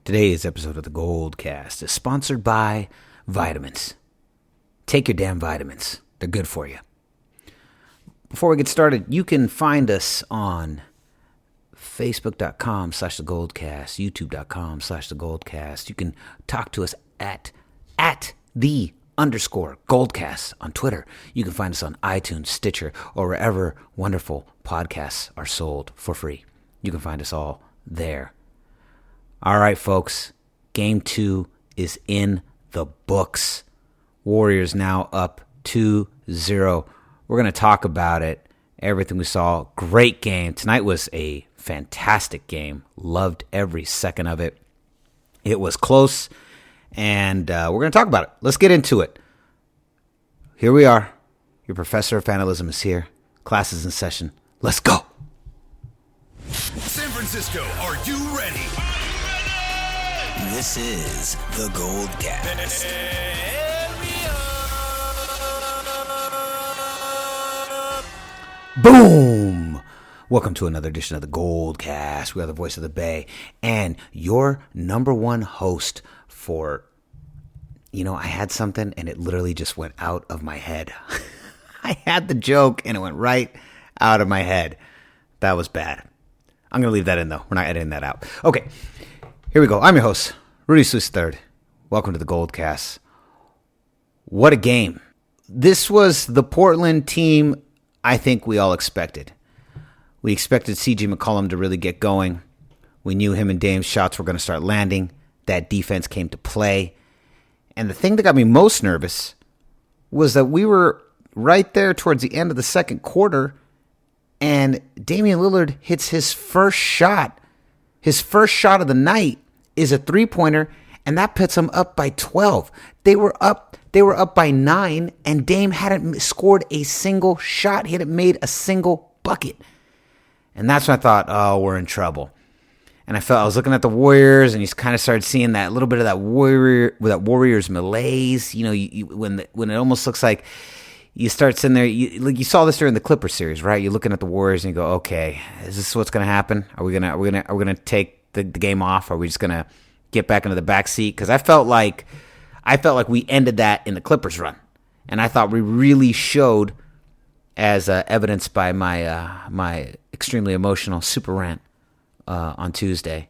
Today's episode of the GoldCast is sponsored by vitamins. Take your damn vitamins. They're good for you. Before we get started, you can find us on Facebook.com/TheGoldCast, YouTube.com/TheGoldCast. You can talk to us at @the_Goldcast on Twitter. You can find us on iTunes, Stitcher, or wherever wonderful podcasts are sold for free. You can find us all there. All right, folks. Game 2 is in the books. Warriors now up 2-0. We're going to talk about it, everything we saw. Great game. Tonight was a fantastic game. Loved every second of it. It was close, and we're going to talk about it. Let's get into it. Here we are. Your professor of fanalism is here. Class is in session. Let's go. San Francisco, are you ready? This is the GoldCast. Boom! Welcome to another edition of the GoldCast. We are the voice of the Bay and your number one host for, I had something and it literally just went out of my head. I had the joke and it went right out of my head. That was bad. I'm going to leave that in though. We're not editing that out. Okay, here we go. I'm your host, Rudy III. Welcome to the GoldCast. What a game. This was the Portland team I think we all expected. We expected C.J. McCollum to really get going. We knew him and Dame's shots were going to start landing. That defense came to play. And the thing that got me most nervous was that we were right there towards the end of the second quarter, and Damian Lillard hits his first shot. His first shot of the night is a three-pointer, and that puts them up by 12. They were up by 9, and Dame hadn't scored a single shot. He hadn't made a single bucket. And that's when I thought, oh, we're in trouble. And I was looking at the Warriors, and you kind of started seeing that little bit of that Warriors malaise. When it almost looks like you start sitting there. You saw this during the Clippers series, right? You're looking at the Warriors, and you go, okay, is this what's going to happen? Are we gonna take the game off? Are we just gonna get back into the back seat? Because I felt like we ended that in the Clippers run, and I thought we really showed, as evidenced by my extremely emotional super rant on Tuesday.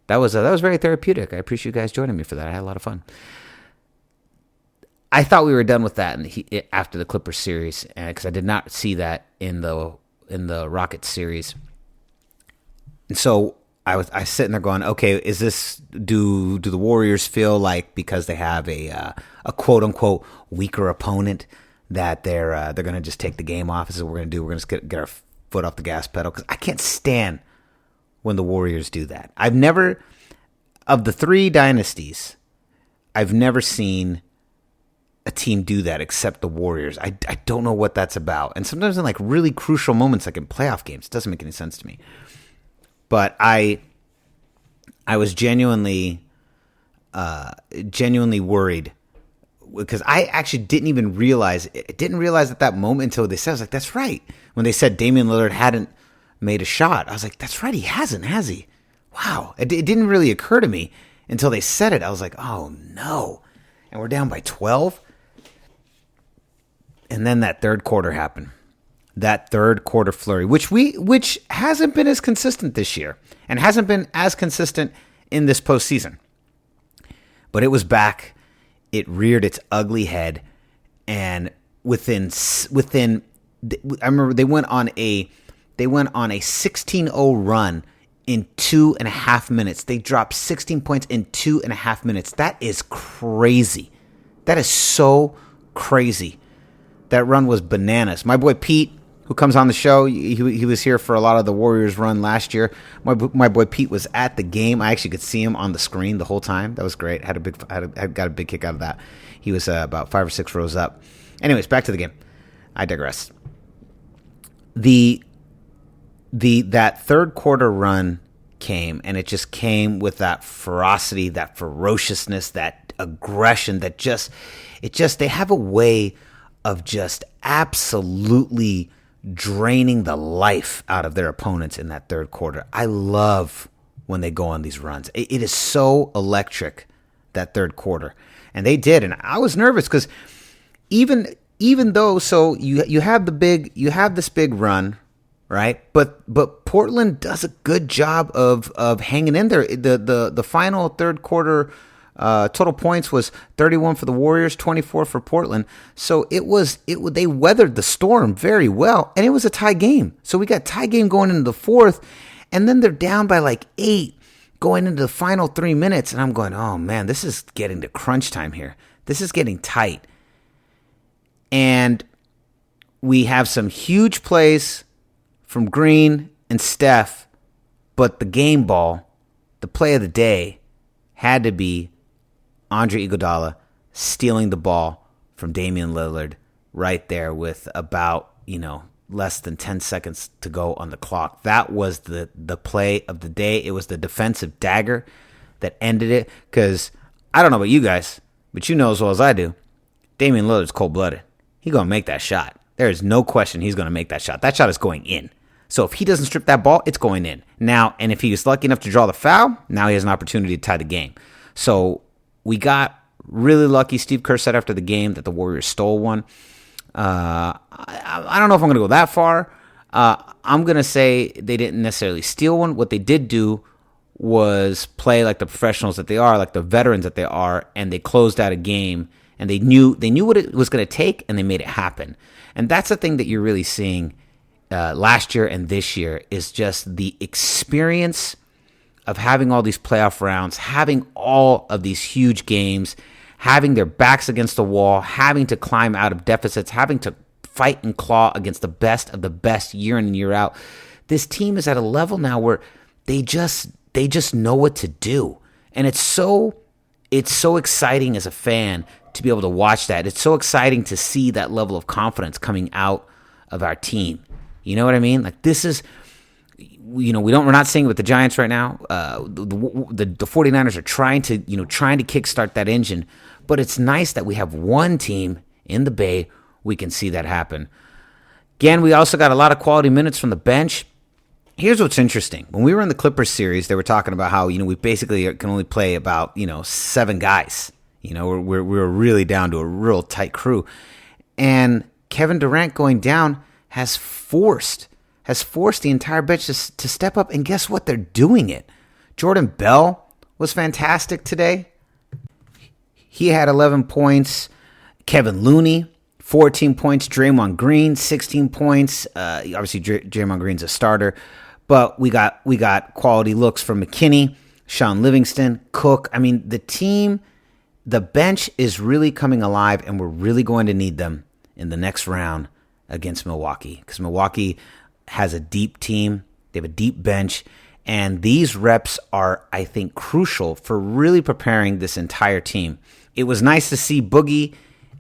That was very therapeutic. I appreciate you guys joining me for that. I had a lot of fun. I thought we were done with that after the Clippers series, because I did not see that in the Rockets series, and so I was sitting there going, okay, is this do the Warriors feel like because they have a quote unquote weaker opponent that they're going to just take the game off? This is what we're going to do. We're going to get our foot off the gas pedal, because I can't stand when the Warriors do that. Of the three dynasties, I've never seen a team do that except the Warriors. I don't know what that's about. And sometimes in like really crucial moments, like in playoff games, it doesn't make any sense to me. But I was genuinely worried, because I actually didn't realize at that moment until they said, I was like, that's right. When they said Damian Lillard hadn't made a shot, I was like, that's right, he hasn't, has he? Wow. It didn't really occur to me until they said it. I was like, oh no. And we're down by 12. And then that third quarter happened. That third quarter flurry, which hasn't been as consistent this year and hasn't been as consistent in this postseason. But it was back. It reared its ugly head, and within I remember they went on a 16-0 run in 2.5 minutes. They dropped 16 points in 2.5 minutes. That is crazy. That is so crazy. That run was bananas. My boy Pete, who comes on the show, he was here for a lot of the Warriors run last year. My boy Pete was at the game. I actually could see him on the screen the whole time. That was great. Got a big kick out of that. He was about 5 or 6 rows up. Anyways, back to the game. I digress. That third quarter run came, and it just came with that ferocity, that ferociousness, that aggression, that they have a way of just absolutely draining the life out of their opponents in that third quarter. I love when they go on these runs. It is so electric, that third quarter. And they did. And I was nervous because even though, so you have this big run, right? But Portland does a good job of hanging in there. The final third quarter total points was 31 for the Warriors, 24 for Portland. So they weathered the storm very well, and it was a tie game. So we got tie game going into the fourth, and then they're down by like 8 going into the final 3 minutes, and I'm going, oh man, this is getting to crunch time here. This is getting tight. And we have some huge plays from Green and Steph, but the game ball, the play of the day, had to be Andre Iguodala stealing the ball from Damian Lillard right there with about, less than 10 seconds to go on the clock. That was the play of the day. It was the defensive dagger that ended it, because I don't know about you guys, but you know as well as I do, Damian Lillard's cold-blooded. He's going to make that shot. There is no question he's going to make that shot. That shot is going in. So if he doesn't strip that ball, it's going in. Now, and if he was lucky enough to draw the foul, now he has an opportunity to tie the game. So we got really lucky. Steve Kerr said after the game that the Warriors stole one. I don't know if I'm going to go that far. I'm going to say they didn't necessarily steal one. What they did do was play like the professionals that they are, like the veterans that they are, and they closed out a game, and they knew what it was going to take, and they made it happen. And that's the thing that you're really seeing last year and this year, is just the experience of having all these playoff rounds, having all of these huge games, having their backs against the wall, having to climb out of deficits, having to fight and claw against the best of the best year in and year out. This team is at a level now where they just know what to do. And it's so exciting as a fan to be able to watch that. It's so exciting to see that level of confidence coming out of our team. You know what I mean? Like, this is, we're not seeing it with the Giants right now. The 49ers are trying to kickstart that engine, but it's nice that we have one team in the Bay we can see that happen. Again, we also got a lot of quality minutes from the bench. Here's what's interesting. When we were in the Clippers series, they were talking about how, we basically can only play about, 7 guys. We're really down to a real tight crew. And Kevin Durant going down has forced the entire bench to step up, and guess what? They're doing it. Jordan Bell was fantastic today. He had 11 points. Kevin Looney, 14 points. Draymond Green, 16 points. Obviously, Draymond Green's a starter, but we got quality looks from McKinney, Sean Livingston, Cook. I mean, the team, the bench is really coming alive, and we're really going to need them in the next round against Milwaukee, because Milwaukee has a deep team. They have a deep bench, and these reps are, I think, crucial for really preparing this entire team. It was nice to see Boogie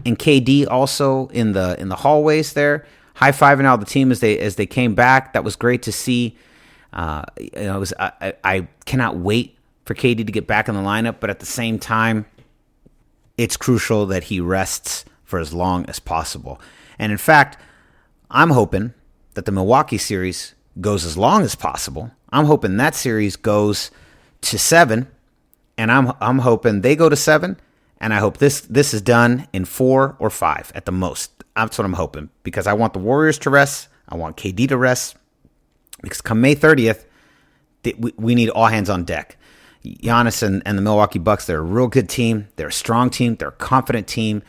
and KD also in the hallways there, high-fiving all the team as they came back. That was great to see. I cannot wait for KD to get back in the lineup, but at the same time, it's crucial that he rests for as long as possible. And in fact, I'm hoping that the Milwaukee series goes as long as possible. I'm hoping that series goes to 7, and I'm hoping they go to 7, and I hope this is done in 4 or 5 at the most. That's what I'm hoping, because I want the Warriors to rest. I want KD to rest, because come May 30th, we need all hands on deck. Giannis and the Milwaukee Bucks, they're a real good team. They're a strong team. They're a confident team,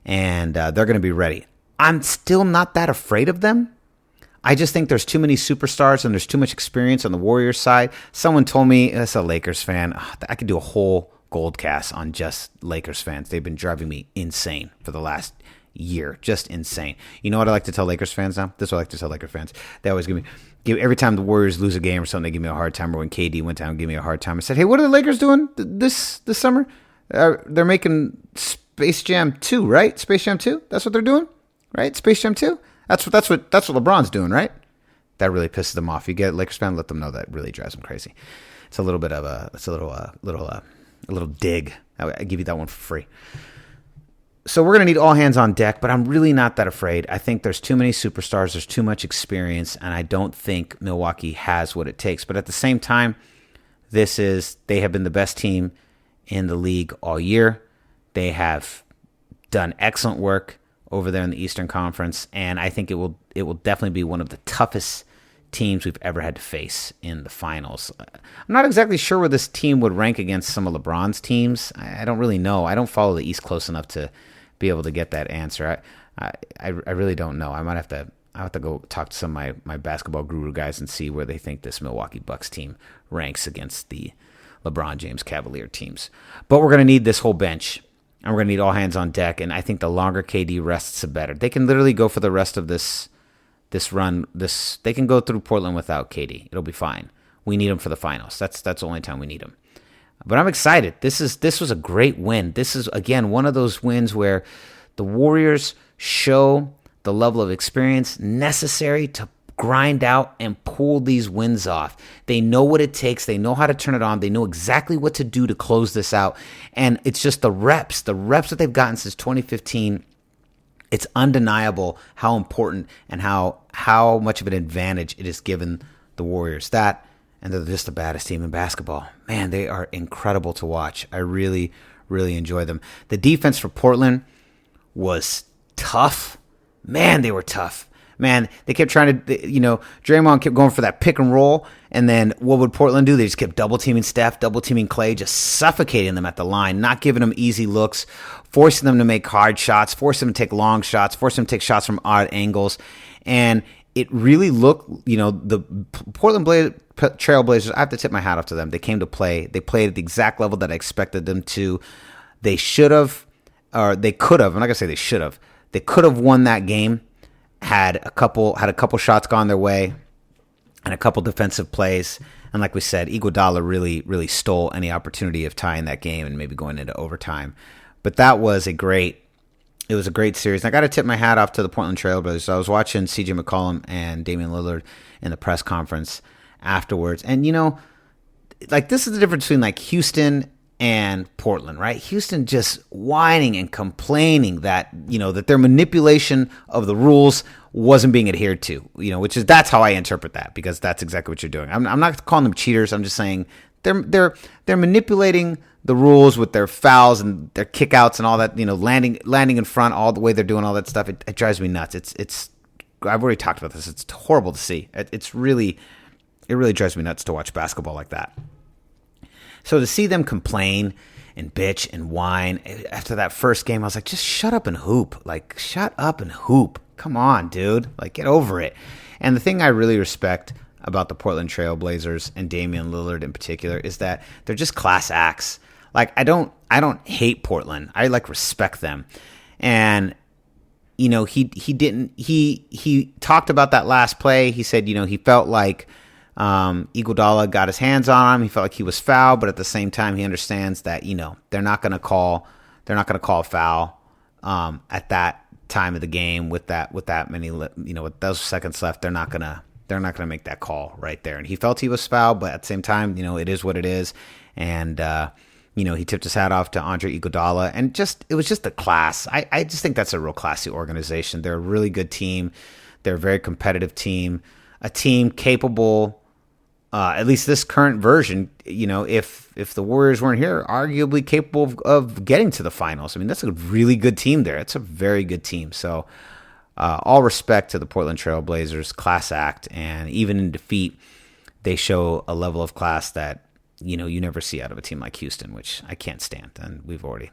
and they're going to be ready. I'm still not that afraid of them. I just think there's too many superstars and there's too much experience on the Warriors side. Someone told me, as a Lakers fan, I could do a whole GoldCast on just Lakers fans. They've been driving me insane for the last year. Just insane. You know what I like to tell Lakers fans now? This is what I like to tell Lakers fans. They always give every time the Warriors lose a game or something, they give me a hard time. Or when KD went down, give me a hard time. I said, hey, what are the Lakers doing this summer? They're making Space Jam 2, right? Space Jam 2? That's what they're doing? Right? Space Jam 2? That's what LeBron's doing, right? That really pisses them off. You get a Lakers fan, let them know that really drives them crazy. It's a little bit of a little dig. I give you that one for free. So we're going to need all hands on deck, but I'm really not that afraid. I think there's too many superstars, there's too much experience, and I don't think Milwaukee has what it takes. But at the same time, They have been the best team in the league all year. They have done excellent work over there in the Eastern Conference, and I think it will definitely be one of the toughest teams we've ever had to face in the finals. I'm not exactly sure where this team would rank against some of LeBron's teams. I don't really know. I don't follow the East close enough to be able to get that answer. I really don't know. I have to go talk to some of my basketball guru guys and see where they think this Milwaukee Bucks team ranks against the LeBron James Cavalier teams. But we're going to need this whole bench, and we're going to need all hands on deck, and I think the longer KD rests, the better. They can literally go for the rest of this run. They can go through Portland without KD. It'll be fine. We need him for the finals. That's the only time we need him. But I'm excited. This was a great win. This is, again, one of those wins where the Warriors show the level of experience necessary to grind out and pull these wins off. They know what it takes. They know how to turn it on. They know exactly what to do to close this out. And it's just the reps that they've gotten since 2015. It's undeniable how important and how much of an advantage it has given the Warriors. That, and they're just the baddest team in basketball. Man, they are incredible to watch. I really, really enjoy them. The defense for Portland was tough. Man, they were tough. Man, they kept trying to, Draymond kept going for that pick and roll. And then what would Portland do? They just kept double teaming Steph, double teaming Clay, just suffocating them at the line, not giving them easy looks, forcing them to make hard shots, forcing them to take long shots, forcing them to take shots from odd angles. And it really looked, the Portland Trailblazers, I have to tip my hat off to them. They came to play. They played at the exact level that I expected them to. They should have, or they could have, I'm not going to say they should have. They could have won that game. Had a couple shots gone their way and a couple defensive plays. And like we said, Iguodala really, really stole any opportunity of tying that game and maybe going into overtime. But that was a great series. And I got to tip my hat off to the Portland Trailblazers. So I was watching CJ McCollum and Damian Lillard in the press conference afterwards. And, this is the difference between like Houston and Portland, right? Houston just whining and complaining that, that their manipulation of the rules wasn't being adhered to, that's how I interpret that, because that's exactly what you're doing. I'm not calling them cheaters. I'm just saying they're manipulating the rules with their fouls and their kickouts and all that, landing in front, all the way they're doing all that stuff. It drives me nuts. It's I've already talked about this. It's horrible to see. It really drives me nuts to watch basketball like that. So to see them complain and bitch and whine after that first game, I was like, just shut up and hoop. Like, shut up and hoop. Come on, dude. Like, get over it. And the thing I really respect about the Portland Trailblazers and Damian Lillard in particular is that they're just class acts. Like, I don't hate Portland. I respect them. And he talked about that last play. He said, he felt like Iguodala got his hands on him. He felt like he was fouled, but at the same time, he understands that they're not going to call a foul at that time of the game with that many with those seconds left. They're not gonna make that call right there. And he felt he was fouled, but at the same time, it is what it is. And he tipped his hat off to Andre Iguodala, and it was just a class. I just think that's a real classy organization. They're a really good team. They're a very competitive team. A team capable. At least this current version, if the Warriors weren't here, arguably capable of getting to the finals. I mean, that's a really good team there. It's a very good team. So all respect to the Portland Trailblazers, class act, and even in defeat, they show a level of class that, you never see out of a team like Houston, which I can't stand. And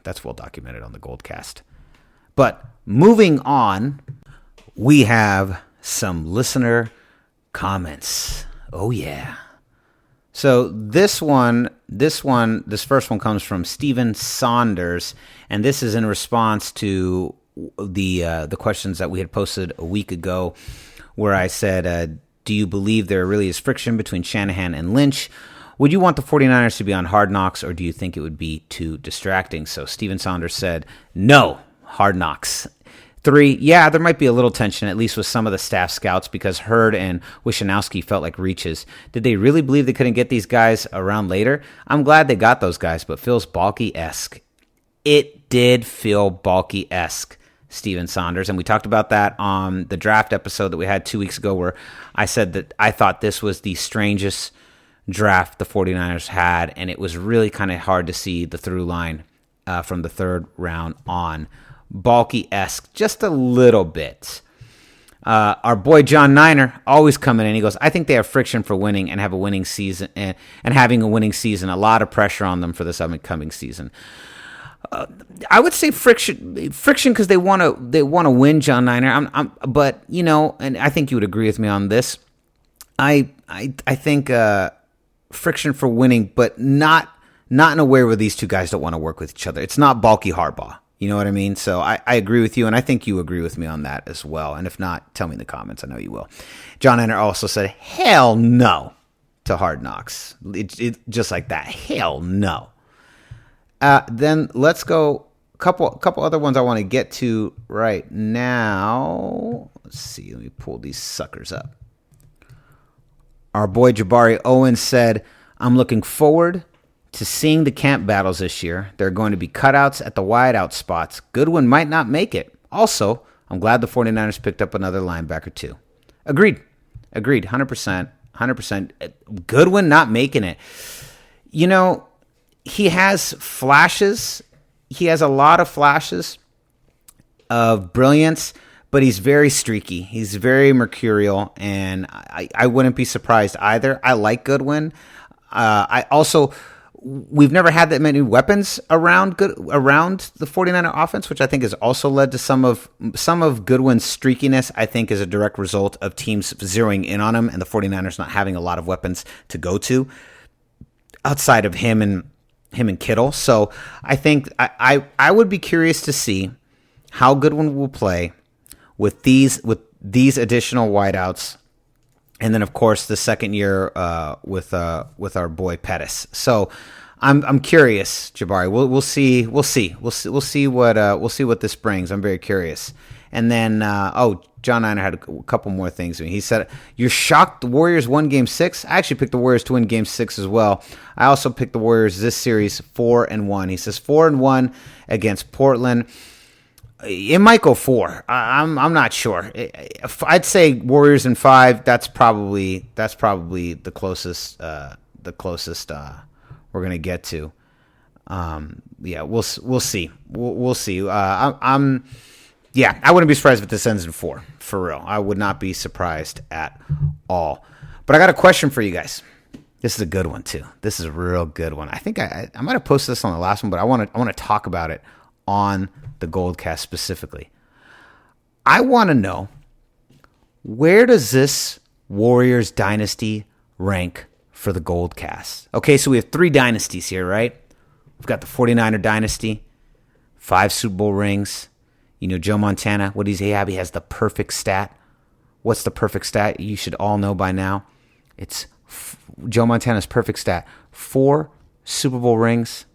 that's well documented on the GoldCast. But moving on, we have some listener comments. Oh, yeah. So this first one comes from Steven Saunders, and this is in response to the questions that we had posted a week ago, where I said, do you believe there really is friction between Shanahan and Lynch? Would you want the 49ers to be on Hard Knocks, or do you think it would be too distracting? So Steven Saunders said, no, Hard Knocks. 3, yeah, there might be a little tension, at least with some of the staff scouts, because Hurd and Wishnowsky felt like reaches. Did they really believe they couldn't get these guys around later? I'm glad they got those guys, but feels Balky-esque. It did feel Balky-esque, Steven Saunders, and we talked about that on the draft episode that we had 2 weeks ago, where I said that I thought this was the strangest draft the 49ers had, and it was really kind of hard to see the through line from the third round on. Balky-esque, just a little bit. Our boy John Niner always coming in. He goes, I think they have friction for winning and have a winning season and having a winning season. A lot of pressure on them for this upcoming season. I would say friction because they want to win, John Niner. But and I think you would agree with me on this. I think friction for winning, but not in a way where these two guys don't want to work with each other. It's not Balky Harbaugh. You know what I mean? So I agree with you, and I think you agree with me on that as well. And if not, tell me in the comments. I know you will. John Niner also said, hell no to Hard Knocks. It just like that. Hell no. Then let's go. Couple other ones I want to get to right now. Let's see. Let me pull these suckers up. Our boy Jabari Owens said, I'm looking forward to seeing the camp battles this year. There are going to be cutouts at the wideout spots. Goodwin might not make it. Also, I'm glad the 49ers picked up another linebacker too. Agreed. 100%. Goodwin not making it. He has flashes. He has a lot of flashes of brilliance, but he's very streaky. He's very mercurial, and I wouldn't be surprised either. I like Goodwin. We've never had that many weapons around the 49er offense, which I think has also led to some of Goodwin's streakiness. I think is a direct result of teams zeroing in on him and the 49ers not having a lot of weapons to go to outside of him and Kittle. So I think I would be curious to see how Goodwin will play with these additional wideouts. And then, of course, the second year with our boy Pettis. So, I'm curious, Jabari. We'll see what this brings. I'm very curious. And then, John Niner had a couple more things. He said, "You're shocked the Warriors won Game 6." I actually picked the Warriors to win Game 6 as well. I also picked the Warriors this series 4-1. He says 4-1 against Portland. It might go 4. I'm not sure. I'd say Warriors in 5. That's probably the closest we're gonna get to. We'll see. We'll see. I wouldn't be surprised if this ends in 4. For real, I would not be surprised at all. But I got a question for you guys. This is a good one too. This is a real good one. I think I might have posted this on the last one, but I want to talk about it on the GoldCast specifically. I want to know, where does this Warriors dynasty rank for the GoldCast? Okay, so we have 3 dynasties here, right? We've got the 49er dynasty, 5 Super Bowl rings. Joe Montana, what does he have? He has the perfect stat. What's the perfect stat? You should all know by now. It's Joe Montana's perfect stat. 4 Super Bowl rings,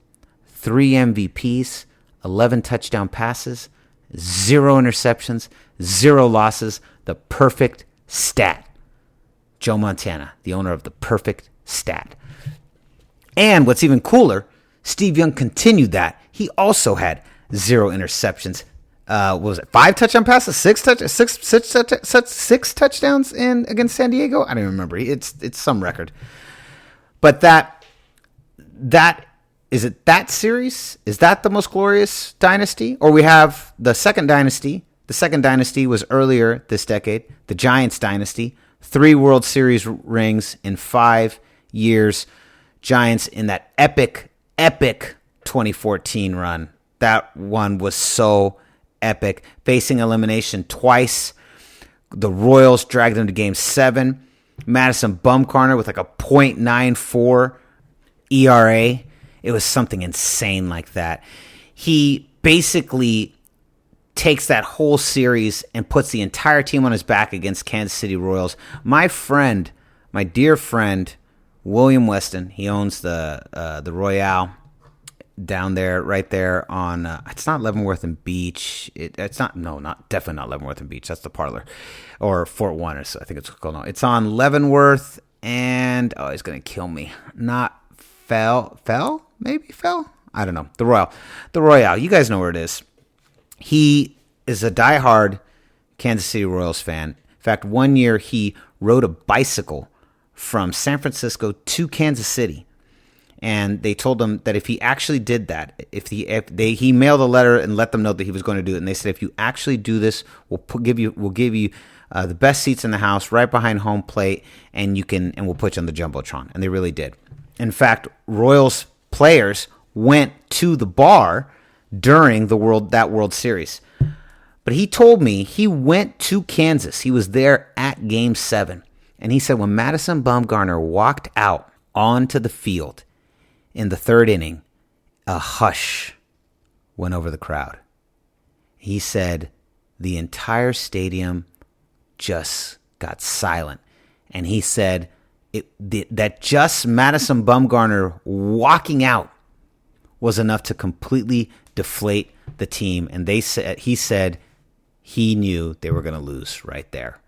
3 MVPs, 11 touchdown passes, 0 interceptions, 0 losses. The perfect stat. Joe Montana, the owner of the perfect stat. And what's even cooler, Steve Young continued that. He also had 0 interceptions. What was it? 5 touchdown passes, 6 touchdowns against San Diego. I don't even remember. It's some record. But that is it. That series, is that the most glorious dynasty? Or we have the second dynasty. The second dynasty was earlier this decade. The Giants dynasty, 3 World Series rings in 5 years. Giants in that epic 2014 run. That one was so epic, facing elimination twice. The Royals dragged them to Game 7. Madison Bumgarner with like a .94 ERA. It was something insane like that. He basically takes that whole series and puts the entire team on his back against Kansas City Royals. My dear friend, William Weston, he owns the Royale down there, right there on, it's not Leavenworth and Beach. Definitely not Leavenworth and Beach. That's the Parlor, or Fort Warner. So I think it's called. No, it's on Leavenworth and, he's going to kill me. Not Fell? I don't know. The Royale. You guys know where it is. He is a diehard Kansas City Royals fan. In fact, one year he rode a bicycle from San Francisco to Kansas City. And they told him that if he actually did that, he mailed a letter and let them know that he was going to do it. And they said, if you actually do this, we'll give you the best seats in the house right behind home plate, and we'll put you on the jumbotron. And they really did. In fact, Royals players went to the bar during that World Series. But he told me he went to Kansas. He was there at Game 7. And he said when Madison Bumgarner walked out onto the field in the third inning, a hush went over the crowd. He said the entire stadium just got silent. And he said that just Madison Bumgarner walking out was enough to completely deflate the team. And he said he knew they were going to lose right there.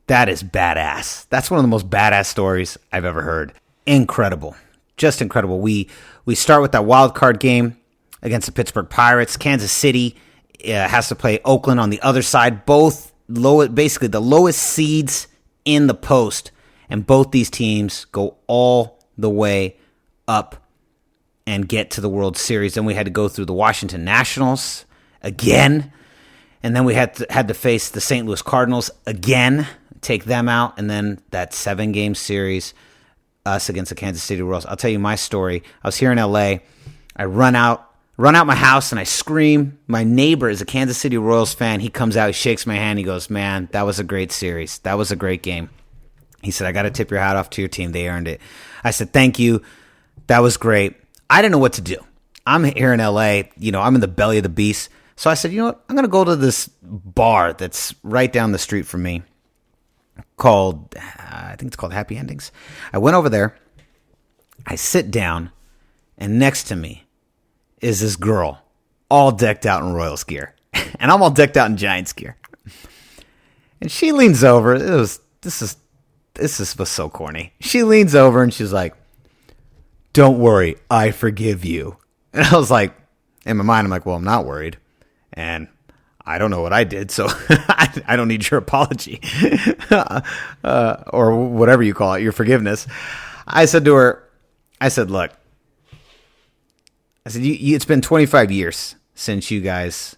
That is badass. That's one of the most badass stories I've ever heard. Incredible. Just incredible. We start with that wild card game against the Pittsburgh Pirates. Kansas City has to play Oakland on the other side. Both basically the lowest seeds in the post. And both these teams go all the way up and get to the World Series. Then we had to go through the Washington Nationals again. And then we had to face the St. Louis Cardinals again, take them out. And then that 7-game series, us against the Kansas City Royals. I'll tell you my story. I was here in L.A. I run out my house and I scream. My neighbor is a Kansas City Royals fan. He comes out, he shakes my hand. He goes, man, that was a great series. That was a great game. He said, I got to tip your hat off to your team. They earned it. I said, thank you. That was great. I didn't know what to do. I'm here in L.A. I'm in the belly of the beast. So I said, you know what? I'm going to go to this bar that's right down the street from me called, I think it's called Happy Endings. I went over there. I sit down, and next to me is this girl all decked out in Royals gear. And I'm all decked out in Giants gear. And she leans over. This was so corny. She leans over and she's like, don't worry, I forgive you. And I was like, in my mind, I'm like, well, I'm not worried. And I don't know what I did, so I don't need your apology. Or whatever you call it, your forgiveness. I said to her, look, it's been 25 years since you guys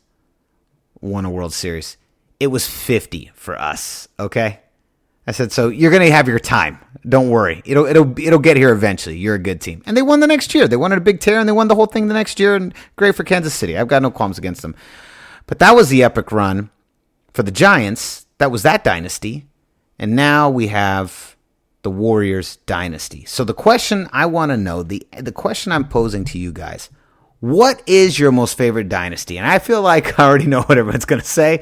won a World Series. It was 50 for us, okay? I said, so you're going to have your time. Don't worry. It'll get here eventually. You're a good team. And they won the next year. They won a big tear, and they won the whole thing the next year, and great for Kansas City. I've got no qualms against them. But that was the epic run for the Giants. That was that dynasty. And now we have the Warriors dynasty. So the question I want to know, the question I'm posing to you guys, what is your most favorite dynasty? And I feel like I already know what everyone's going to say,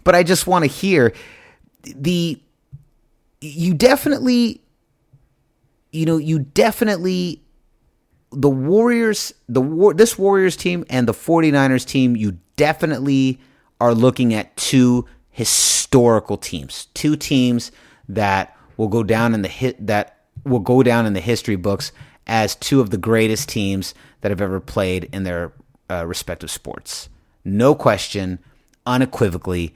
but I just want to hear this Warriors team and the 49ers team, you definitely are looking at two historical teams, two teams that will go down in the history books as two of the greatest teams that have ever played in their respective sports. No question, unequivocally,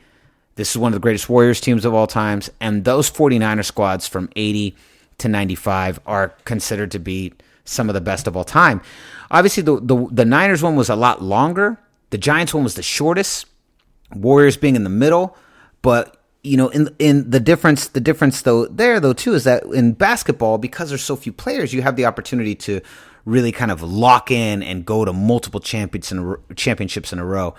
this is one of the greatest Warriors teams of all times, and those 49er squads from 80 to 95 are considered to be some of the best of all time. Obviously, the Niners one was a lot longer. The Giants one was the shortest. Warriors being in the middle, but in the difference though too is that in basketball, because there's so few players, you have the opportunity to really kind of lock in and go to multiple championships in a row.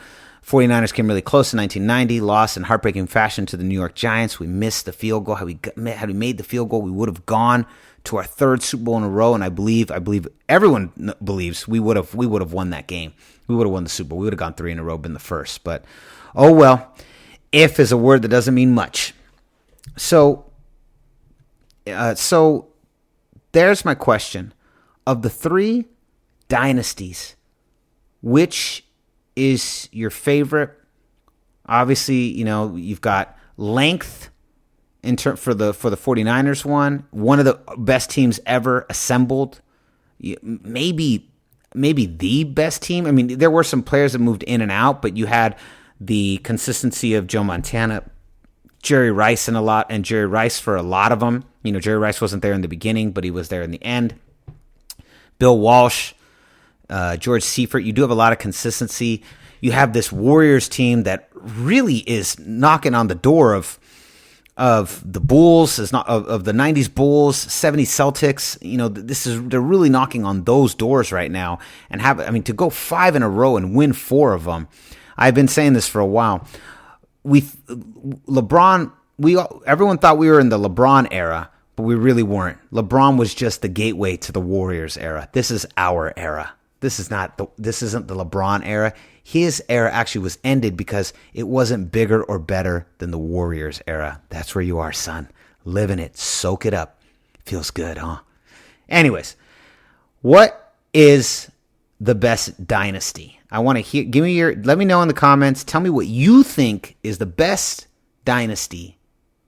49ers came really close in 1990, lost in heartbreaking fashion to the New York Giants. We missed the field goal. Had we made the field goal, we would have gone to our third Super Bowl in a row, and I believe everyone believes we would have won that game. We would have won the Super Bowl. We would have gone 3 in a row, been the first. But oh well, if is a word that doesn't mean much. So there's my question: of the 3 dynasties, which is your favorite? Obviously, you've got length for the 49ers one of the best teams ever assembled. Maybe the best team. I mean, there were some players that moved in and out, but you had the consistency of Joe Montana, Jerry Rice for a lot of them. Jerry Rice wasn't there in the beginning, but he was there in the end. Bill Walsh, George Seifert, you do have a lot of consistency. You have this Warriors team that really is knocking on the door of the Bulls, of the 90s Bulls, 70s Celtics. They're really knocking on those doors right now. And to go 5 in a row and win 4 of them. I've been saying this for a while. Everyone thought we were in the LeBron era, but we really weren't. LeBron was just the gateway to the Warriors era. This is our era. This isn't the LeBron era. His era actually was ended because it wasn't bigger or better than the Warriors era. That's where you are, son. Live in it. Soak it up. Feels good, huh? Anyways, what is the best dynasty? I want to hear. Let me know in the comments. Tell me what you think is the best dynasty,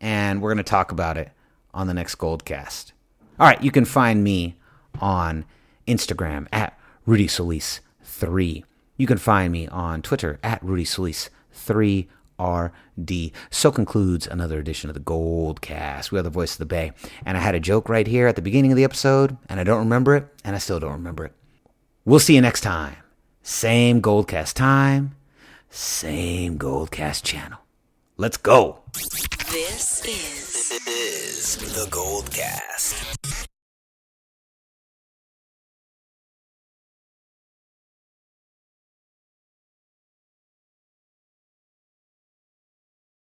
and we're going to talk about it on the next GoldCast. All right, you can find me on Instagram at Rudy Solis 3. You can find me on Twitter at Rudy Solis 3RD. So concludes another edition of the GoldCast. We are the voice of the Bay. And I had a joke right here at the beginning of the episode, and I don't remember it, and I still don't remember it. We'll see you next time. Same GoldCast time, same GoldCast channel. Let's go. This is the GoldCast.